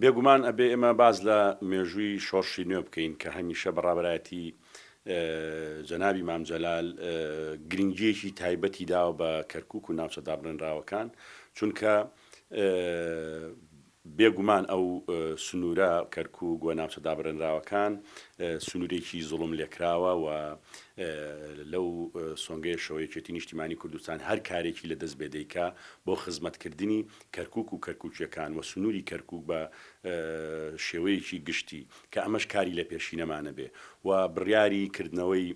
بێگومان ئەبێ ئێمە باز لە مێژووی شۆڕشی نوێ بکەین کە هەمیشە بەڕابەتی جەنابی مامجەلال گرنگیەکی تایبەتی داوە بە کەرکووک و ناوچە دابڕێنراوەکان چونکە بێگومان ئەو سنوورە کەرکووک و ناوچە دابڕێنراوەکان سنوورێکی زوڵم لێکراوە و لەو سۆنگەیە شەوەیەکێتی نیشتیمانی کوردستان هەر کارێکی لە دەست بێدەیکا بۆ خزمەتکردنی کەرکووک و کەرکووکیەکان و سنووری کەرکووک بە شێوەیەکی گشتی کە ئەمەش کاری لە پێشینەمانە بێ و بڕیاری کردنەوەی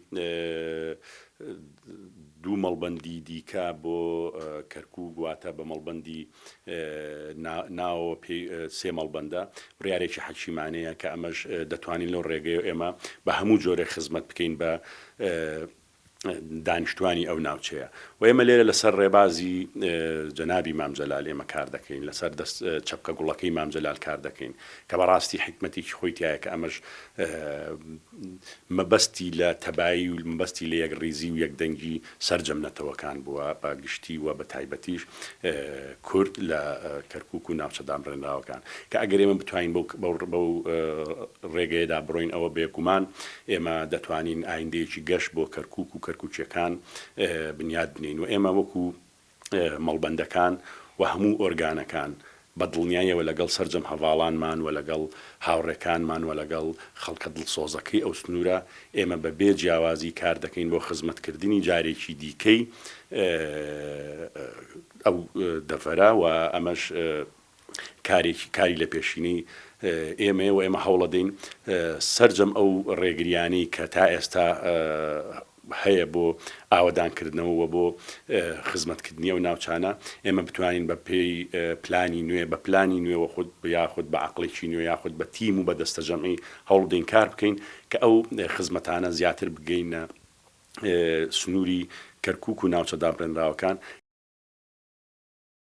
دوو مەڵبەندی دیکە بۆ کەرکووک واتە بە مەڵبەندی ناوە پێی سێ مەڵبەندە بڕیارێکی حەکیمانەیە کە ئەمەش دەتوانین لەو ڕێگەی ئێمە بە هەموو جۆرێک خزمەت بکەین بە دانیشتوانی ئەو ناوچەیە و ئێمە لێرە لەسەر ڕێبازی جەنابی مامجەلال ئێمە کار دەکەین لەسەر چەپکە گوڵەکەی مامجەلال کار دەکەین کە بەڕاستی حکمەتێکی خۆی تایە کە ئەمەش مەبەستی لە تەبایی و مەبەستی لە یەکڕیزی و یەکدەنگی سەرجەمنەتەوەکان بووە بە گشتی و بە تایبەتیش کورد لە کەرکووک و ناوچە دابڕێنراوەکان کە ئەگەر ئێمە بتوانین بەو ڕێگەیەدا بڕۆین ئەوە بێگومان ئێمە دەتوانین ئایندەیەکی گەشت بۆ کەرکووک و کەرکووکیەکان بنیاد بنین و ئێمە وەکو مەڵبەندەکان و هەموو ئۆرگانەکان بە دڵنیاییەوە لەگەڵ سەرجەم هەواڵانمان و لەگەڵ هاوڕێکانمان و لەگەڵ خەڵکە دڵسۆزەکەی ئەو سنوورە ئێمە بە بێ جیاوازی کار دەکەین بۆ خزمەتکردنی جارێکی دیکەی ئەو دەڤەرە و ئەمەش کاری لە پێشینەی ئێمە و ئێمە هەوڵەدەین سەرجەم ئەو ڕێگریانەی کە تا ئێستا هەیە بۆ ئاوەدانکردنەوە بۆ خزمەتکردنی و ناوچانە ئێمە بتوانین بە پێی پلانی نوێ بە پلانی نوێوە خود یاخود بە عقلێکی نوێ یاخود بە تیم و بە دەستە جەمعی هەوڵدەین کار بکەین کە ئەو خزمەتانە زیاتر بگەینە سنووری کەرکووک و ناوچە دابڕێنراوەکان